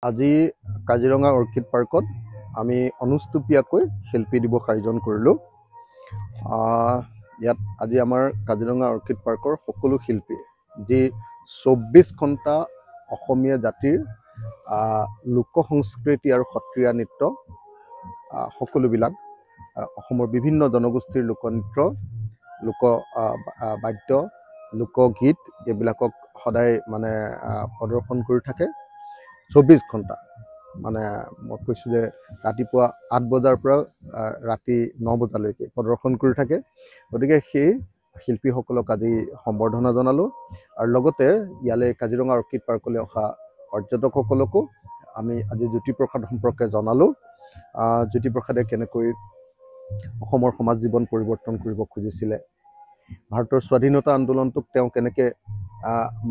আজি কাজিৰঙা অৰ্কিড পাৰ্কত আমি অনুষ্টুপীয়াকৈ শিল্পী দিৱস আয়োজন কৰিলোঁ। ইয়াত আজি আমাৰ কাজিৰঙা অৰ্কিড পাৰ্কৰ সকলো শিল্পী যি 24 ঘণ্টা অসমীয়া জাতিৰ লোক সংস্কৃতি আৰু সত্ৰীয়া নৃত্য সকলোবিলাক অসমৰ বিভিন্ন জনগোষ্ঠীৰ লোকনৃত্য, লোক বাদ্য, লোকগীত এইবিলাকক সদায় মানে প্ৰদৰ্শন কৰি থাকে। 24 ঘণ্টা মানে মই কৈছোঁ যে ৰাতিপুৱা 8 বজাৰ পৰা ৰাতি 9 বজালৈকে প্ৰদৰ্শন কৰি থাকে। গতিকে সেই শিল্পীসকলক আজি সম্বৰ্ধনা জনালোঁ আৰু লগতে ইয়ালৈ কাজিৰঙা অৰ্কিড পাৰ্কলৈ অহা পৰ্যটকসকলকো আমি আজি জ্যোতিপ্ৰসাদ সম্পৰ্কে জনালোঁ। জ্যোতিপ্ৰসাদে কেনেকৈ অসমৰ সমাজ জীৱন পৰিৱৰ্তন কৰিব খুজিছিলে, ভাৰতৰ স্বাধীনতা আন্দোলনটোক তেওঁ কেনেকৈ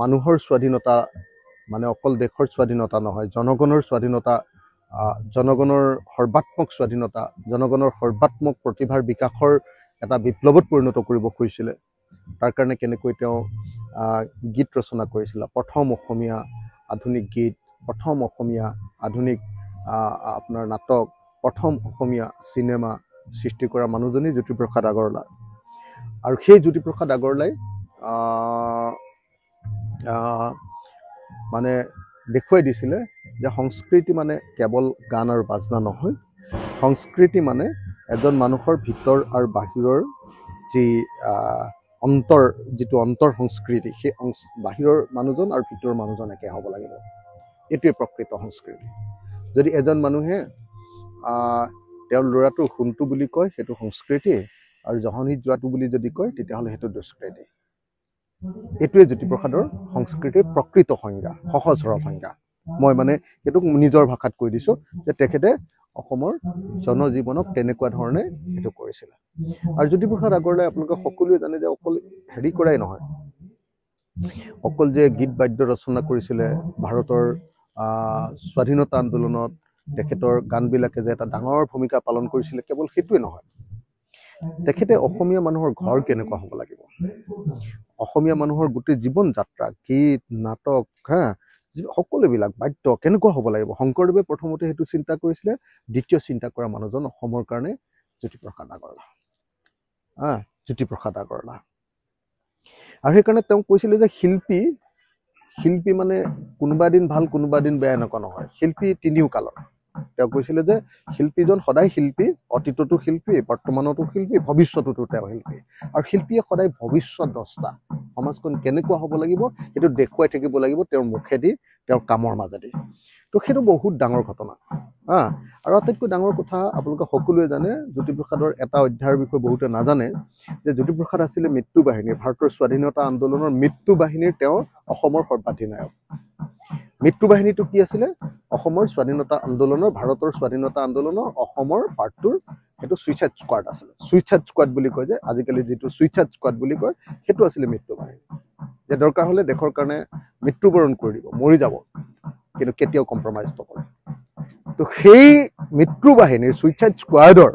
মানুহৰ স্বাধীনতা মানে অকল দেশৰ স্বাধীনতা নহয়, জনগণৰ স্বাধীনতা, জনগণৰ সৰ্বাত্মক স্বাধীনতা, জনগণৰ সৰ্বাত্মক প্ৰতিভাৰ বিকাশৰ এটা বিপ্লৱত পৰিণত কৰিব খুজিছিলে। তাৰ কাৰণে কেনেকৈ তেওঁ গীত ৰচনা কৰিছিলে, প্ৰথম অসমীয়া আধুনিক গীত, প্ৰথম অসমীয়া আধুনিক আপোনাৰ নাটক, প্ৰথম অসমীয়া চিনেমা সৃষ্টি কৰা মানুহজনী জ্যোতিপ্ৰসাদ আগৰৱালা। আৰু সেই জ্যোতিপ্ৰসাদ আগৰৱালাই মানে দেখুৱাই দিছিলে যে সংস্কৃতি মানে কেৱল গান আৰু বাজনা নহয়, সংস্কৃতি মানে এজন মানুহৰ ভিতৰ আৰু বাহিৰৰ যি যিটো অন্তৰ সংস্কৃতি, সেই বাহিৰৰ মানুহজন আৰু ভিতৰৰ মানুহজন একে হ'ব লাগিব। এইটোৱে প্ৰকৃত সংস্কৃতি। যদি এজন মানুহে তেওঁৰ ল'ৰাটো সোণটো বুলি কয় সেইটো সংস্কৃতি, আৰু জহনীত যোৱাটো বুলি যদি কয় তেতিয়াহ'লে সেইটো দুষ্কৃতি। এইটোৱে জ্যোতিপ্ৰসাদৰ সংস্কৃতিৰ প্ৰকৃত সংজ্ঞা, সহজ সৰল সংজ্ঞা। মই মানে সেইটোক নিজৰ ভাষাত কৈ দিছোঁ যে তেখেতে অসমৰ জনজীৱনক তেনেকুৱা ধৰণে সেইটো কৰিছিলে। আৰু জ্যোতিপ্ৰসাদ আগৰৱালাই আপোনালোকে সকলোৱে জানে যে অকল হেৰি কৰাই নহয়, অকল যে গীত বাদ্য ৰচনা কৰিছিলে, ভাৰতৰ স্বাধীনতা আন্দোলনত তেখেতৰ গানবিলাকে যে এটা ডাঙৰ ভূমিকা পালন কৰিছিলে, কেৱল সেইটোৱে নহয়, তেখেতে অসমীয়া মানুহৰ ঘৰ কেনেকুৱা হ'ব লাগিব, অসমীয়া মানুহৰ গোটেই জীৱন যাত্ৰা, গীত, নাটক, সকলোবিলাক বাদ্য কেনেকুৱা হ'ব লাগিব, শংকৰদেৱে প্ৰথমতে সেইটো চিন্তা কৰিছিলে। দ্বিতীয় চিন্তা কৰা মানুহজন অসমৰ কাৰণে জ্যোতিপ্ৰসাদ আগৰৱালা। জ্যোতিপ্ৰসাদ আগৰৱালা। আৰু সেইকাৰণে তেওঁ কৈছিলে যে শিল্পী মানে কোনোবা দিন ভাল কোনোবা দিন বেয়া এনেকুৱা নহয়, শিল্পী তিনিও কালৰ। তেওঁ কৈছিলে যে শিল্পীজন সদায় শিল্পী, অতীততো শিল্পী, বৰ্তমানতো শিল্পী, ভৱিষ্যততো তেওঁ শিল্পী। আৰু শিল্পীয়ে সদায় ভৱিষ্যত দস্তা, সমাজখন কেনেকুৱা হ'ব লাগিব সেইটো দেখুৱাই থাকিব লাগিব তেওঁৰ মুখেদি, তেওঁৰ কামৰ মাজেদি। তো সেইটো বহুত ডাঙৰ ঘটনা। আৰু আটাইতকৈ ডাঙৰ কথা আপোনালোকে সকলোৱে জানে, জ্যোতিপ্ৰসাদৰ এটা অধ্যায়ৰ বিষয়ে বহুতে নাজানে যে জ্যোতিপ্ৰসাদ আছিলে মৃত্যু বাহিনীৰ, ভাৰতৰ স্বাধীনতা আন্দোলনৰ মৃত্যু বাহিনীৰ তেওঁ অসমৰ সৰ্বাধিনায়ক। মৃত্যু বাহিনীটো কি আছিলে? অসমৰ স্বাধীনতা আন্দোলনৰ, ভাৰতৰ স্বাধীনতা আন্দোলনৰ অসমৰ পাৰ্টটোৰ সেইটো ছুইচাইড স্কোৱাড আছিলে। ছুইচাইড স্কোৱাড বুলি কয় যে আজিকালি, যিটো ছুইচাইড স্কোৱাড বুলি কয়, সেইটো আছিলে মৃত্যু বাহিনী। যে দৰকাৰ হ'লে দেশৰ কাৰণে মৃত্যুবৰণ কৰি দিব, মৰি যাব, কিন্তু কেতিয়াও কম্প্ৰমাইজ নকৰে। তো সেই মৃত্যু বাহিনীৰ, ছুইচাইড স্কোৱাডৰ,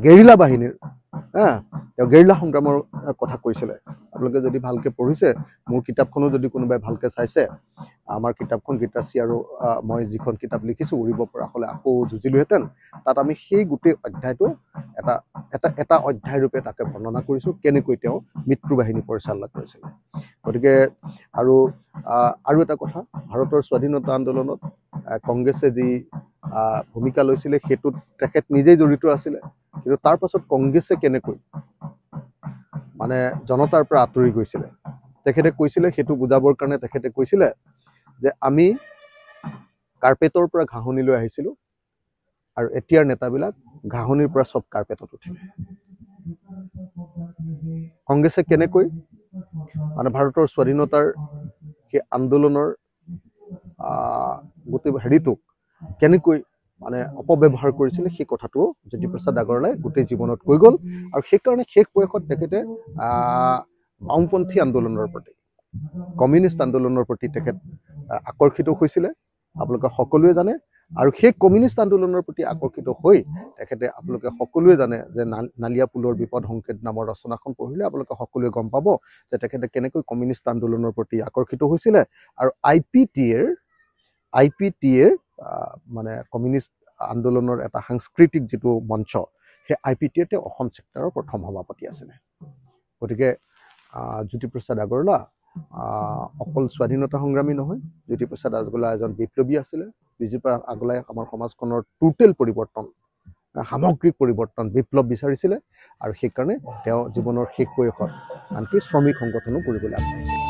গেৰিলা বাহিনীৰ তেওঁ গেৰিলা সংগ্ৰামৰ কথা কৈছিলে। আপোনালোকে যদি ভালকৈ পঢ়িছে, মোৰ কিতাপখনো যদি কোনোবাই ভালকৈ চাইছে, আমাৰ কিতাপখন গীতাশ্ৰী আৰু মই যিখন কিতাপ লিখিছোঁ, উৰিব পৰা হ'লে আকৌ যুঁজিলোহেঁতেন, তাত আমি সেই গোটেই অধ্যায়টো এটা অধ্যায় ৰূপে তাকে বৰ্ণনা কৰিছোঁ, কেনেকৈ তেওঁ মৃত্যু বাহিনী পৰিচালনা কৰিছিলে। গতিকে আৰু এটা কথা, ভাৰতৰ স্বাধীনতা আন্দোলনত কংগ্ৰেছে যি ভূমিকা লৈছিলে সেইটোত তেখেত নিজেই জড়িত আছিলে। কিন্তু তাৰ পাছত কংগ্ৰেছে কেনেকৈ মানে জনতাৰ পৰা আঁতৰি গৈছিলে, তেখেতে কৈছিলে, সেইটো বুজাবৰ কাৰণে তেখেতে কৈছিলে যে আমি কাৰ্পেটৰ পৰা ঘাঁহনিলৈ আহিছিলোঁ, আৰু এতিয়াৰ নেতাবিলাক ঘাঁহনিৰ পৰা চব কাৰ্পেটত উঠিলে। কংগ্ৰেছে কেনেকৈ মানে ভাৰতৰ স্বাধীনতাৰ সেই আন্দোলনৰ গোটেই হেৰিটোক কেনেকৈ মানে অপব্যৱহাৰ কৰিছিলে, সেই কথাটো জ্যোতিপ্ৰসাদ আগৰৱালাই গোটেই জীৱনত কৈ গ'ল। আৰু সেইকাৰণে শেষ বয়সত তেখেতে বাওঁপন্থী আন্দোলনৰ প্ৰতি, কমিউনিষ্ট আন্দোলনৰ প্ৰতি তেখেত আকৰ্ষিত হৈছিলে, আপোনালোকে সকলোৱে জানে। আৰু সেই কমিউনিষ্ট আন্দোলনৰ প্ৰতি আকৰ্ষিত হৈ তেখেতে, আপোনালোকে সকলোৱে জানে যে নালিয়া পুলৰ বিপদ সংকেত নামৰ ৰচনাখন পঢ়িলে আপোনালোকে সকলোৱে গম পাব যে তেখেতে কেনেকৈ কমিউনিষ্ট আন্দোলনৰ প্ৰতি আকৰ্ষিত হৈছিলে। আৰু IPTৰ IPTAৰ মানে কমিউনিষ্ট আন্দোলনৰ এটা সাংস্কৃতিক যিটো মঞ্চ, সেই IPTAৰ তেওঁ অসম চেপ্টাৰৰ প্ৰথম সভাপতি আছিলে। গতিকে জ্যোতিপ্ৰসাদ আগৰৱালা অকল স্বাধীনতা সংগ্ৰামী নহয়, জ্যোতিপ্ৰসাদ আগৰৱালা এজন বিপ্লৱী আছিলে। জ্যোতিপ্ৰসাদ আগৰৱালাই আমাৰ সমাজখনৰ টোটেল পৰিৱৰ্তন, সামগ্ৰিক পৰিৱৰ্তন, বিপ্লৱ বিচাৰিছিলে, আৰু সেইকাৰণে তেওঁ জীৱনৰ শেষ বয়সত আনকি শ্ৰমিক সংগঠনো কৰিবলৈ আগবাঢ়িছিল।